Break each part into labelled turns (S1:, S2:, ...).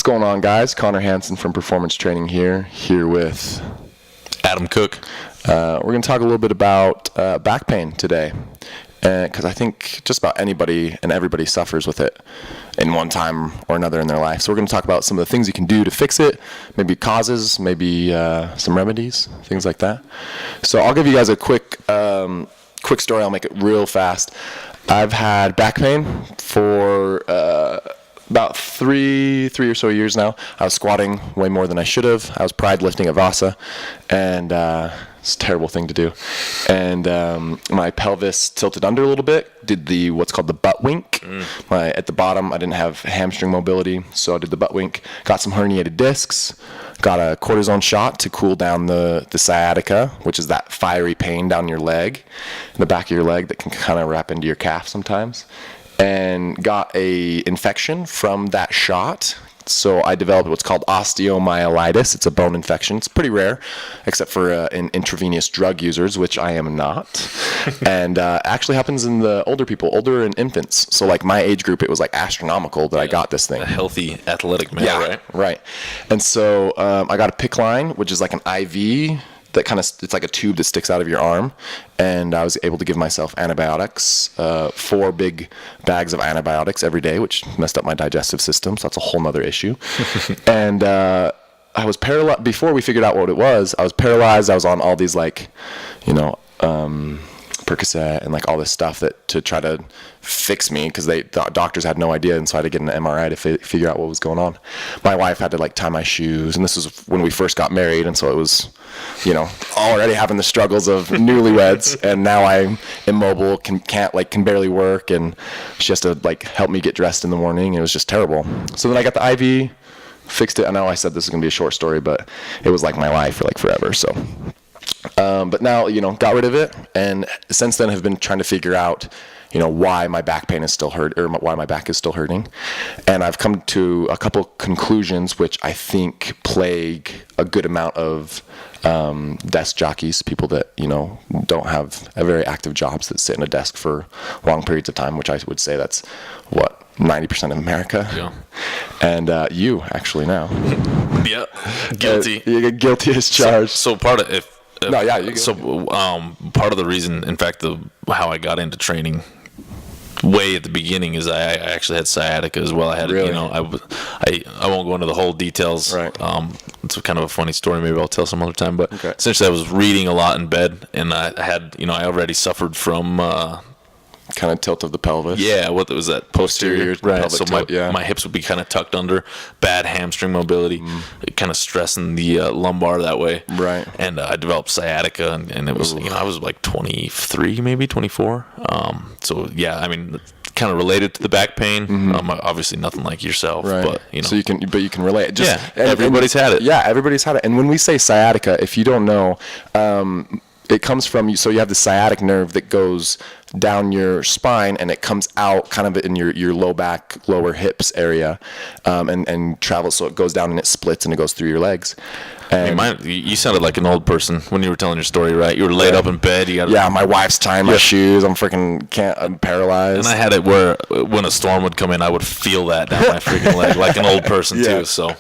S1: going on, guys? Connor Hansen from Performance Training here with
S2: Adam Cook.
S1: We're going to talk a little bit about back pain today, because I think just about anybody and everybody suffers with it in one time or another in their life. So we're going to talk about some of the things you can do to fix it, maybe causes, maybe some remedies, things like that. So I'll give you guys a quick story. I'll make it real fast. I've had back pain for about three or so years now. I was squatting way more than I should have. I was pride lifting at Vasa, and it's a terrible thing to do. And my pelvis tilted under a little bit, did what's called the butt wink. At the bottom, I didn't have hamstring mobility, so I did the butt wink. Got some herniated discs, got a cortisone shot to cool down the sciatica, which is that fiery pain down your leg, in the back of your leg that can kind of wrap into your calf sometimes. And got a infection from that shot. So I developed what's called osteomyelitis. It's a bone infection. It's pretty rare, except for in intravenous drug users, which I am not. And actually happens in the older and infants. So like my age group, it was like astronomical that I got this thing.
S2: A healthy, athletic man,
S1: right. And so I got a PICC line, which is like an IV that it's like a tube that sticks out of your arm, and I was able to give myself antibiotics, 4 big bags of antibiotics every day, which messed up my digestive system, so that's a whole nother issue. And I was paralyzed. Before we figured out what it was, I was paralyzed. I was on all these Percocet and like all this stuff to try to fix me, because the doctors had no idea, and so I had to get an MRI to figure out what was going on. My wife had to like tie my shoes, and this was when we first got married, and so it was, already having the struggles of newlyweds, and now I'm immobile, can barely work, and she has to like help me get dressed in the morning. It was just terrible. So then I got the IV, fixed it. I know I said this is gonna be a short story, but it was like my life for like forever. So. But now, got rid of it, and since then have been trying to figure out, why my back pain is still hurt, or why my back is still hurting. And I've come to a couple conclusions which I think plague a good amount of desk jockeys, people that, don't have a very active jobs, that sit in a desk for long periods of time, which I would say that's 90% of America.
S2: Yeah.
S1: And you actually now.
S2: Yeah. Guilty.
S1: You're guilty as charged.
S2: So part of it.
S1: No, yeah, you.
S2: So part of the reason, in fact, how I got into training way at the beginning is I actually had sciatica as well. I had,
S1: really?
S2: I won't go into the whole details.
S1: Right.
S2: It's kind of a funny story. Maybe I'll tell some other time. But
S1: okay.
S2: Essentially, I was reading a lot in bed, and I had, I already suffered from.
S1: Kind of tilt of the pelvis.
S2: Yeah, what was that? Posterior. Right. So my hips would be kind of tucked under, bad hamstring mobility, kind of stressing the lumbar that way.
S1: Right.
S2: And I developed sciatica, and it was, I was like 23, maybe 24. So yeah, I mean, kind of related to the back pain. Obviously nothing like yourself,
S1: right.
S2: but
S1: So you can relate.
S2: Everybody's had it.
S1: Yeah, everybody's had it. And when we say sciatica, if you don't know, it comes from so you have the sciatic nerve that goes down your spine, and it comes out kind of in your lower hips area, and travels, so it goes down and it splits and it goes through your legs. And
S2: you sounded like an old person when you were telling your story, right? You were laid up in bed.
S1: My wife's tying my shoes. I'm paralyzed.
S2: And I had it where when a storm would come in, I would feel that down my freaking leg, like an old person too. So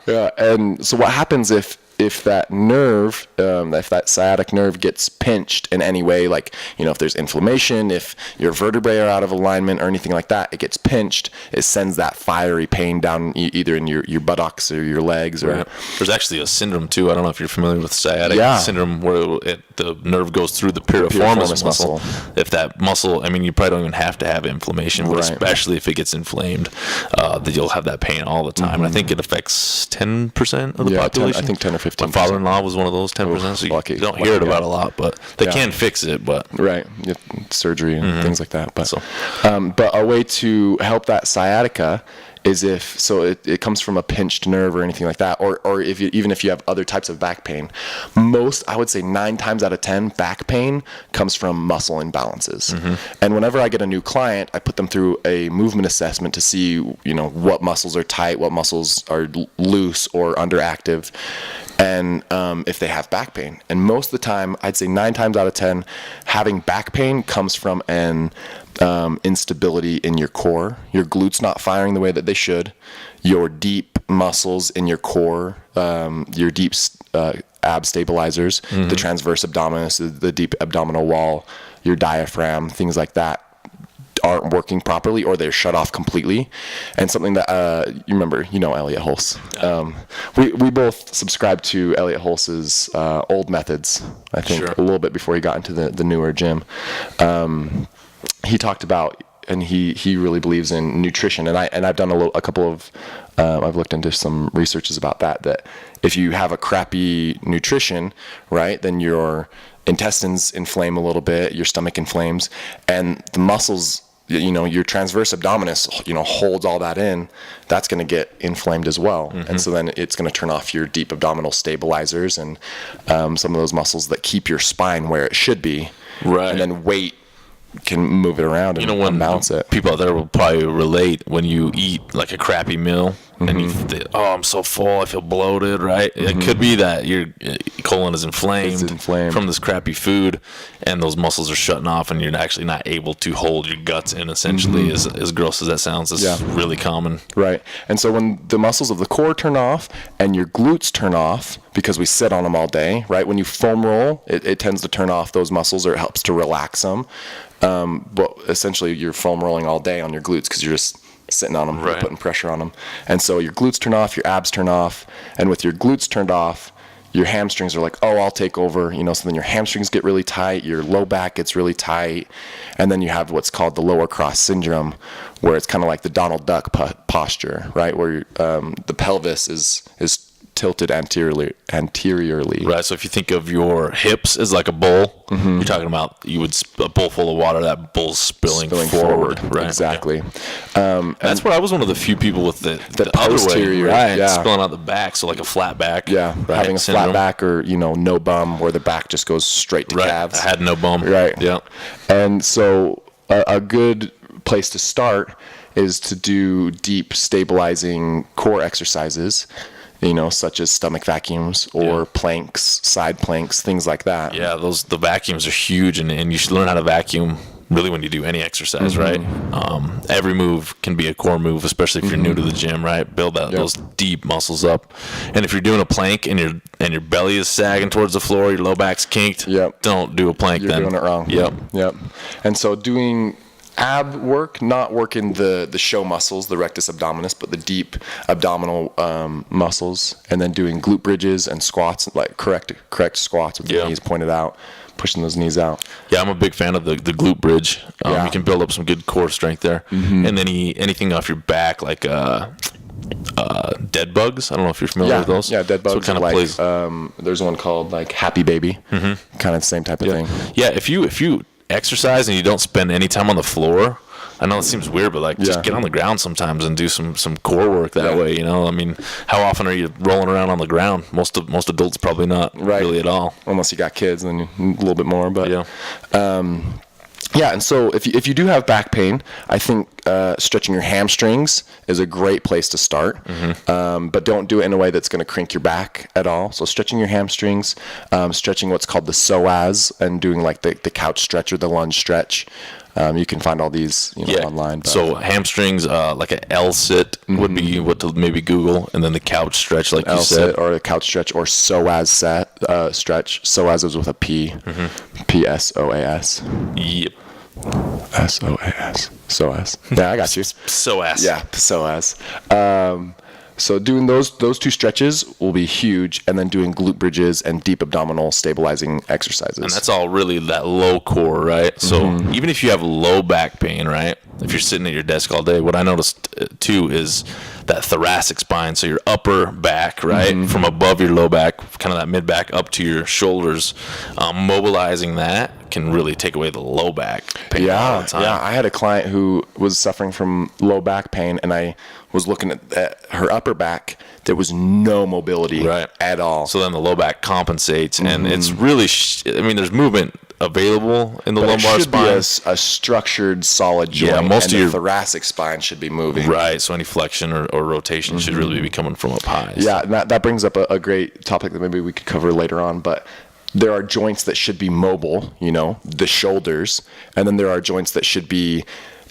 S1: yeah. And so what happens if that nerve, if that sciatic nerve gets pinched in any way, like, if there's inflammation, if your vertebrae are out of alignment or anything like that, it ggets pinched, it sends that fiery pain down either in your buttocks or your legs. Or
S2: There's actually a syndrome too. I don't know if you're familiar with sciatic syndrome, where the nerve goes through the piriformis muscle. If that muscle, you probably don't even have to have inflammation, but especially if it gets inflamed, that you'll have that pain all the time. And I think it affects 10% of the population.
S1: I think 10 or 15%.
S2: My father-in-law was one of those 10%, so you don't hear it about a lot, but they can fix it. But
S1: surgery and things like that. But but a way to help that sciatica is it comes from a pinched nerve or anything like that, or even if you have other types of back pain. I would say 9 times out of 10, back pain comes from muscle imbalances. And whenever I get a new client, I put them through a movement assessment to see what muscles are tight, what muscles are loose or underactive, and if they have back pain. And most of the time, I'd say 9 times out of 10, having back pain comes from an instability in your core, your glutes not firing the way that they should, your deep muscles in your core, your deep ab stabilizers, the transverse abdominis, the deep abdominal wall, your diaphragm, things like that aren't working properly, or they're shut off completely. And something that you remember, Elliot Hulse. We both subscribed to Elliot Hulse's old methods, I think, a little bit before he got into the newer gym. He talked about, and he really believes in nutrition, and I've done a couple of I've looked into some researches about that if you have a crappy nutrition, right, then your intestines inflame a little bit, your stomach inflames, and the muscles, your transverse abdominis, holds all that in. That's going to get inflamed as well. And so then it's going to turn off your deep abdominal stabilizers and some of those muscles that keep your spine where it should be.
S2: Right.
S1: And then weight can move it around and balance it.
S2: People out there will probably relate when you eat like a crappy meal and you think, I'm so full, I feel bloated, right? It could be that your colon is inflamed from this crappy food, and those muscles are shutting off, and you're actually not able to hold your guts in, essentially. As gross as that sounds, it's really common.
S1: Right. And so when the muscles of the core turn off and your glutes turn off, because we sit on them all day, right? When you foam roll, it tends to turn off those muscles, or it helps to relax them. But essentially you're foam rolling all day on your glutes because you're just sitting on them, putting pressure on them. And so your glutes turn off, your abs turn off, and with your glutes turned off, your hamstrings are like, I'll take over, so then your hamstrings get really tight, your low back gets really tight, and then you have what's called the lower cross syndrome, where it's kind of like the Donald Duck posture, right, where the pelvis is tilted anteriorly.
S2: Right. So if you think of your hips as like a bowl, you're talking about a bowl full of water, that bowl's spilling forward. Right.
S1: Exactly.
S2: That's where I was one of the few people with the other way, right? Spilling out the back, so like a flat back.
S1: Yeah. Right. Having a flat back, or no bum, where the back just goes straight to calves.
S2: I had no bum.
S1: Right.
S2: Yeah.
S1: And so a good place to start is to do deep stabilizing core exercises, such as stomach vacuums or planks, side planks, things like that.
S2: Yeah, the vacuums are huge, and you should learn how to vacuum really when you do any exercise, right? Every move can be a core move, especially if you're new to the gym, right? Build those deep muscles up. And if you're doing a plank and your belly is sagging towards the floor, your low back's kinked, don't do a plank.
S1: You're doing it wrong. Yep. And so doing ab work, not working the show muscles, the rectus abdominis, but the deep abdominal muscles, and then doing glute bridges and squats, like correct squats with the knees pointed out, pushing those knees out. Yeah,
S2: I'm a big fan of the glute bridge. You can build up some good core strength there. And then anything off your back, like dead bugs. I don't know if you're familiar with those.
S1: Yeah, dead bugs.
S2: So kind of plays.
S1: There's one called like Happy Baby, kind of the same type of thing.
S2: Yeah, if you exercise and you don't spend any time on the floor, I know it seems weird, but just get on the ground sometimes and do some core work that way. I mean, how often are you rolling around on the ground? Most adults probably not really at all,
S1: unless you got kids, then a little bit more. But and so if you do have back pain, I think stretching your hamstrings is a great place to start. But don't do it in a way that's going to crank your back at all. So stretching your hamstrings, stretching what's called the psoas, and doing like the couch stretch or the lunge stretch. You can find all these online. But.
S2: So hamstrings, like an L-sit would be what to maybe Google, and then the couch stretch, like you said.
S1: L-sit or the couch stretch or psoas stretch. Psoas is with a P. P-S-O-A-S.
S2: Yep.
S1: S-O-A-S. Psoas. Yeah, I got you.
S2: Psoas.
S1: Yeah, psoas. So doing those two stretches will be huge, and then doing glute bridges and deep abdominal stabilizing exercises.
S2: And that's all really that low core, right? So even if you have low back pain, right? If you're sitting at your desk all day, what I noticed too is that thoracic spine, so your upper back, right, from above your low back, kind of that mid back up to your shoulders, mobilizing that can really take away the low back pain all the time.
S1: Yeah, I had a client who was suffering from low back pain, and I was looking at her upper back. There was no mobility at all.
S2: So then the low back compensates, and it's really, there's movement available in the lumbar spine.
S1: It should be a structured, solid joint.
S2: Yeah, most of your
S1: thoracic spine should be moving.
S2: Right, so any flexion or rotation should really be coming from up high.
S1: Yeah, and that brings up a great topic that maybe we could cover later on, but there are joints that should be mobile, the shoulders, and then there are joints that should be,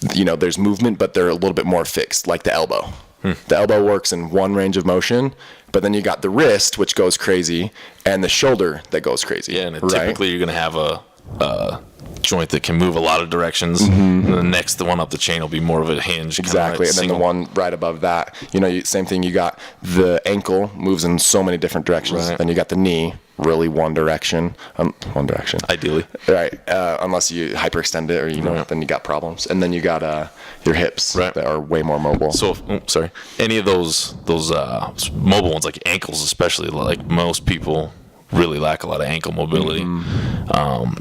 S1: there's movement, but they're a little bit more fixed, like the elbow. The elbow works in one range of motion, but then you got the wrist, which goes crazy, and the shoulder that goes crazy.
S2: Yeah, and typically you're going to have a joint that can move a lot of directions. And the next one up the chain will be more of a hinge.
S1: Exactly. And then the one right above that, same thing. You got the ankle moves in so many different directions. Right. Then you got the knee, really one direction.
S2: Ideally.
S1: Right. Unless you hyperextend it or, then you got problems. And then you got your hips that are way more mobile.
S2: So, any of those mobile ones, like ankles especially, like most people really lack a lot of ankle mobility.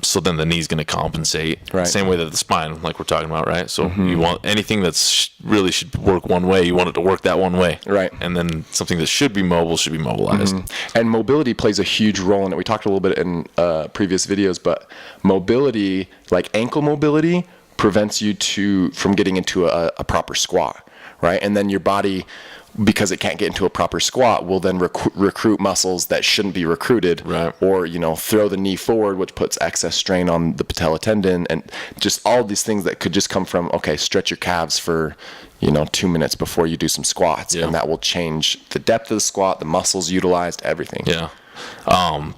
S2: So then the knee's going to compensate. Right. Same way that the spine, like we're talking about, right? So you want anything that's really should work one way, you want it to work that one way.
S1: Right.
S2: And then something that should be mobile should be mobilized.
S1: And mobility plays a huge role in it. We talked a little bit in previous videos, but mobility, like ankle mobility, prevents you from getting into a proper squat, right? And then your body, because it can't get into a proper squat, will then recruit muscles that shouldn't be recruited,
S2: right.
S1: Or throw the knee forward, which puts excess strain on the patella tendon, and just all these things that could just come from stretch your calves for 2 minutes before you do some squats, and that will change the depth of the squat, the muscles utilized, everything.
S2: Yeah.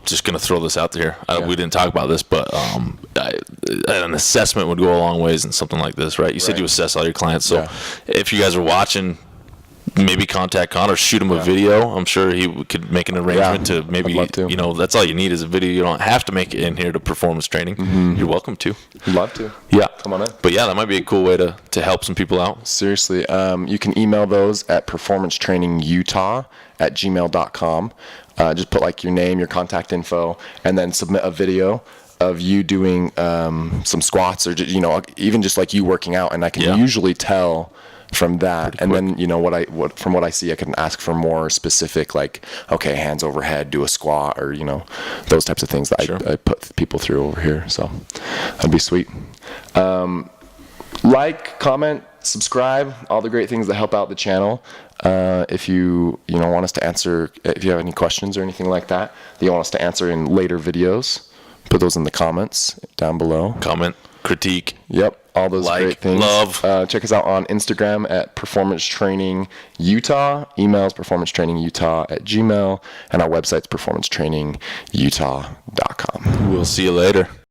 S2: Just gonna throw this out there. We didn't talk about this, but an assessment would go a long ways in something like this, right? You said you assess all your clients, so if you guys are watching, maybe contact Connor, shoot him a video. I'm sure he could make an arrangement to maybe, that's all you need is a video. You don't have to make it in here to performance training. You're welcome to.
S1: Love to.
S2: Yeah.
S1: Come on in.
S2: But yeah, that might be a cool way to help some people out.
S1: Seriously. You can email those at performancetrainingutah@gmail.com. Just put your name, your contact info, and then submit a video of you doing some squats or, even just you working out. And I can usually tell from that. And then from what I see, I can ask for more specific, hands overhead, do a squat, or those types of things that I put people through over here. So that'd be sweet. Comment, subscribe, all the great things that help out the channel. If you want us to answer, if you have any questions or anything like that you want us to answer in later videos, put those in the comments down below.
S2: Comment, critique.
S1: Yep. All those great things.
S2: Love.
S1: Check us out on Instagram at Performance Training Utah. Emails performancetrainingutah@gmail.com. And our website's performancetrainingutah.com.
S2: We'll see you later.